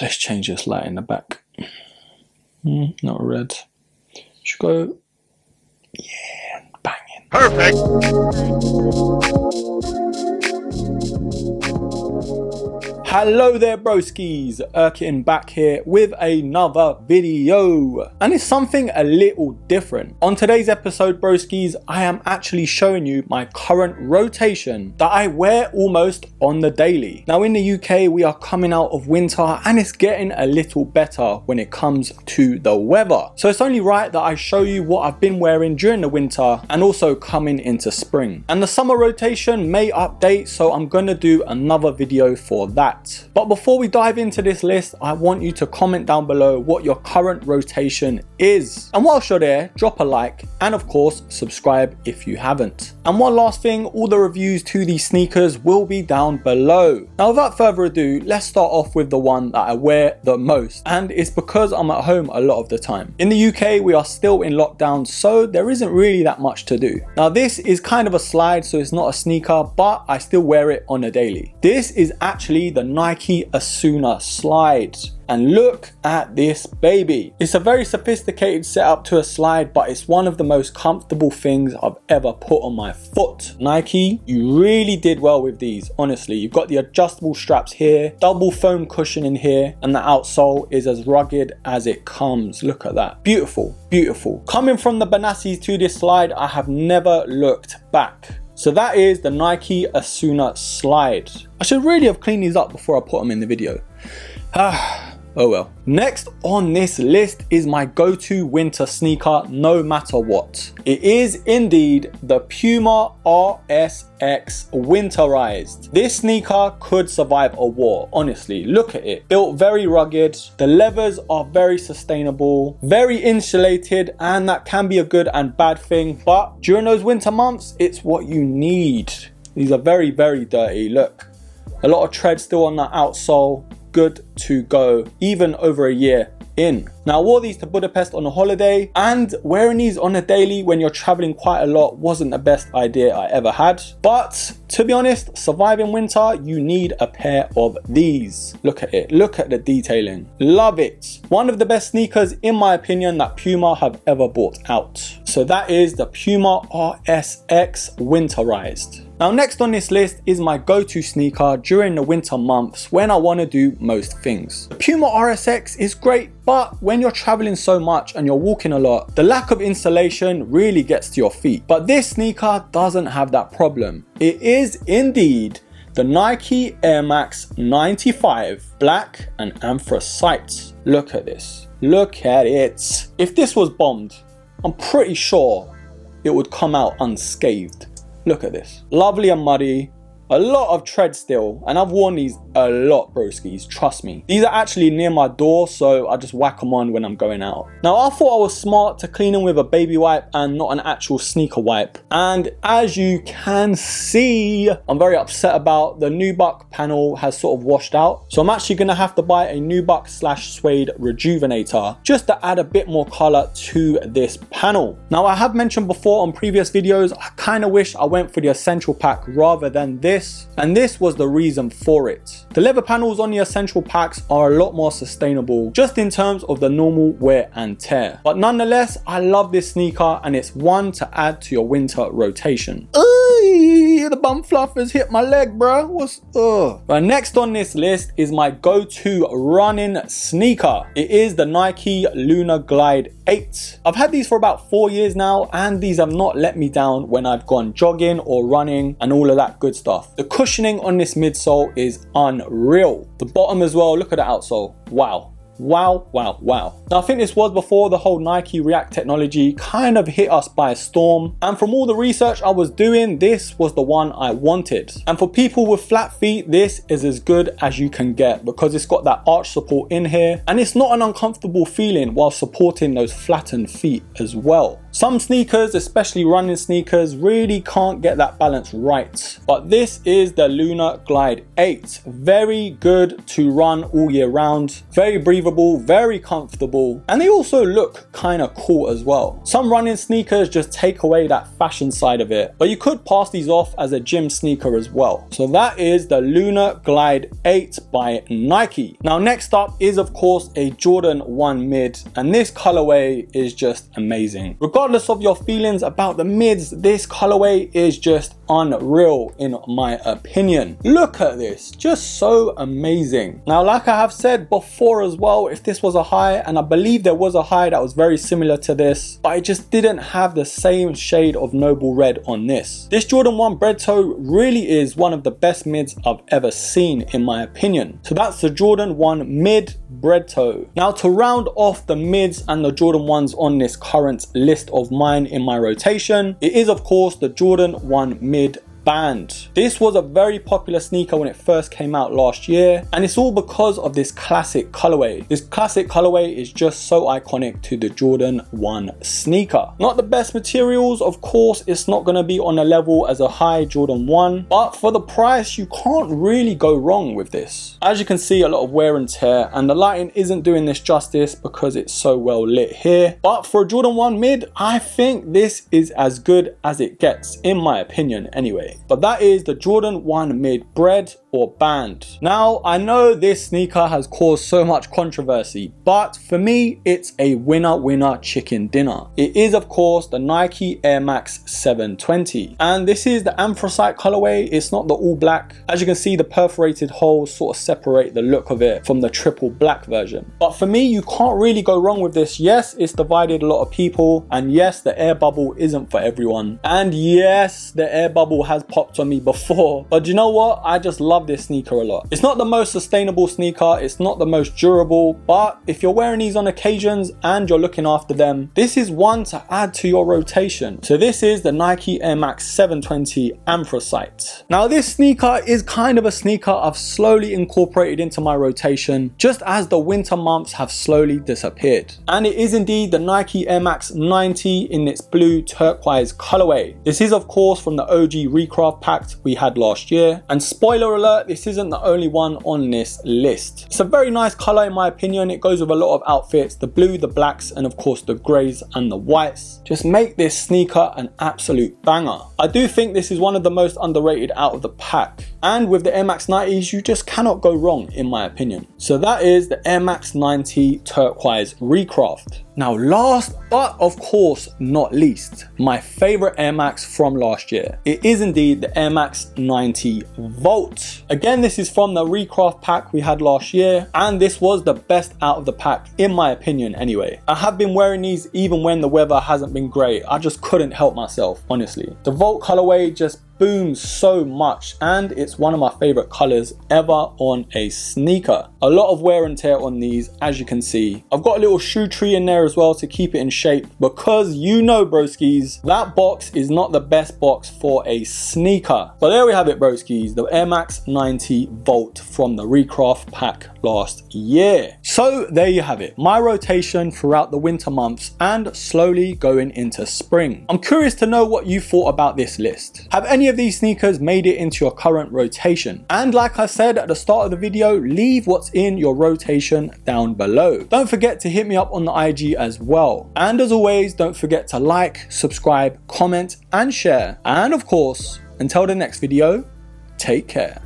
Let's change this light in the back. Not red. Should go. Yeah, banging. Perfect. Hello there broskis, Urkin back here with another video, and it's something a little different. On today's episode broskis, I am actually showing you my current rotation that I wear almost on the daily. Now in the UK we are coming out of winter and it's getting a little better when it comes to the weather. So it's only right that I show you what I've been wearing during the winter and also coming into spring. And the summer rotation may update, so I'm gonna do another video for that. But before we dive into this list, I want you to comment down below what your current rotation is. And whilst you're there, drop a like and of course subscribe if you haven't. And one last thing, all the reviews to these sneakers will be down below. Now without further ado, let's start off with the one that I wear the most, and it's because I'm at home a lot of the time. In the UK we are still in lockdown, so there isn't really that much to do. Now this is kind of a slide, so it's not a sneaker, but I still wear it on a daily. This is actually the Nike Asuna slide, and look at this baby. It's a very sophisticated setup to a slide, but it's one of the most comfortable things I've ever put on my foot. Nike, you really did well with these, honestly. You've got the adjustable straps here, double foam cushion in here, and the outsole is as rugged as it comes. Look at that, beautiful, beautiful. Coming from the Banassis to this slide, I have never looked back. So that is the Nike Asuna slide. I should really have cleaned these up before I put them in the video. Oh well. Next on this list is my go-to winter sneaker no matter what. It is indeed the Puma RSX Winterized. This sneaker could survive a war, honestly. Look at it. Built very rugged. The levers are very sustainable, very insulated, and that can be a good and bad thing, but during those winter months, it's what you need. These are very, very dirty. Look, a lot of tread still on that outsole. Good to go, even over a year in. Now I wore these to Budapest on a holiday, and wearing these on a daily when you're traveling quite a lot wasn't the best idea I ever had. But to be honest, surviving winter, you need a pair of these. Look at it, look at the detailing. Love it. One of the best sneakers in my opinion that Puma have ever brought out. So that is the Puma RSX Winterized. Now next on this list is my go-to sneaker during the winter months when I want to do most things. The Puma RSX is great, but when you're traveling so much and you're walking a lot, the lack of insulation really gets to your feet. But this sneaker doesn't have that problem. It is indeed the Nike Air Max 95 black and anthracite. Look at this, look at it. If this was bombed, I'm pretty sure it would come out unscathed. Look at this, lovely and muddy, a lot of tread still, and I've worn these a lot broskis, trust me. These are actually near my door, so I just whack them on when I'm going out. Now I thought I was smart to clean them with a baby wipe and not an actual sneaker wipe, and as you can see, I'm very upset about the nubuck panel has sort of washed out, so I'm actually going to have to buy a nubuck / suede rejuvenator just to add a bit more color to this panel. Now I have mentioned before on previous videos, I kind of wish I went for the essential pack rather than this, and this was the reason for it. The leather panels on the essential packs are a lot more sustainable just in terms of the normal wear and tear. But nonetheless, I love this sneaker and it's one to add to your winter rotation. The bum fluff has hit my leg, bro. What's But next on this list is my go-to running sneaker. It is the Nike Lunar Glide 8. I've had these for about 4 years now, and these have not let me down when I've gone jogging or running and all of that good stuff. The cushioning on this midsole is unreal. The bottom as well, look at the outsole. Wow. Wow, wow, wow. Now I think this was before the whole Nike React technology kind of hit us by a storm, and from all the research I was doing, this was the one I wanted. And for people with flat feet, this is as good as you can get because it's got that arch support in here, and it's not an uncomfortable feeling while supporting those flattened feet as well. Some sneakers, especially running sneakers, really can't get that balance right. But this is the Lunar Glide 8. Very good to run all year round. Very breathable, very comfortable, and they also look kind of cool as well. Some running sneakers just take away that fashion side of it, but you could pass these off as a gym sneaker as well. So that is the Lunar Glide 8 by Nike. Now next up is of course a Jordan 1 mid, and this colorway is just amazing. Regardless of your feelings about the mids, this colorway is just unreal in my opinion. Look at this, just so amazing. Now like I have said before as well, if this was a high, and I believe there was a high that was very similar to this, but it just didn't have the same shade of noble red on this. This Jordan 1 Bred Toe really is one of the best mids I've ever seen in my opinion. So that's the Jordan 1 Mid Bred Toe. Now to round off the mids and the Jordan 1s on this current list of mine in my rotation, it is of course the Jordan 1 Mid Band. This was a very popular sneaker when it first came out last year, and it's all because of this classic colorway. This classic colorway is just so iconic to the Jordan 1 sneaker. Not the best materials, of course, it's not going to be on a level as a high Jordan 1, but for the price you can't really go wrong with this. As you can see, a lot of wear and tear, and the lighting isn't doing this justice because it's so well lit here, but for a Jordan 1 mid, I think this is as good as it gets in my opinion anyway. But that is the Jordan 1 Mid Bred or Band. Now I know this sneaker has caused so much controversy, but for me it's a winner chicken dinner. It is of course the Nike Air Max 720, and this is the Anthracite colorway. It's not the all black. As you can see, the perforated holes sort of separate the look of it from the triple black version, but for me you can't really go wrong with this. Yes, it's divided a lot of people, and yes, the air bubble isn't for everyone, and yes, the air bubble has popped on me before, but you know what, I just love this sneaker a lot. It's not the most sustainable sneaker, it's not the most durable, but if you're wearing these on occasions and you're looking after them, this is one to add to your rotation. So this is the Nike Air Max 720 Anthracite. Now this sneaker is kind of a sneaker I've slowly incorporated into my rotation just as the winter months have slowly disappeared, and it is indeed the Nike Air Max 90 in its blue turquoise colorway. This is of course from the OG Recraft pack we had last year, and spoiler alert, this isn't the only one on this list. It's a very nice color in my opinion. It goes with a lot of outfits. The blue, the blacks, and of course the grays and the whites just make this sneaker an absolute banger. I do think this is one of the most underrated out of the pack, and with the Air Max 90s you just cannot go wrong in my opinion. So that is the Air Max 90 Turquoise Recraft. Now last but of course not least, my favorite Air Max from last year. It is indeed the Air Max 90 Volt. Again, this is from the Recraft pack we had last year, and this was the best out of the pack in my opinion anyway. I have been wearing these even when the weather hasn't been great. I just couldn't help myself, honestly. The Volt colorway just booms so much, and it's one of my favorite colors ever on a sneaker. A lot of wear and tear on these, as you can see. I've got a little shoe tree in there as well to keep it in shape, because you know broskis, that box is not the best box for a sneaker. But there we have it broskis, the Air Max 90 Volt from the Recraft pack last year. So there you have it, my rotation throughout the winter months and slowly going into spring. I'm curious to know what you thought about this list. Have any of these sneakers made it into your current rotation? And like I said at the start of the video, leave what's in your rotation down below. Don't forget to hit me up on the IG as well. And as always, don't forget to like, subscribe, comment and share. And of course, until the next video, take care.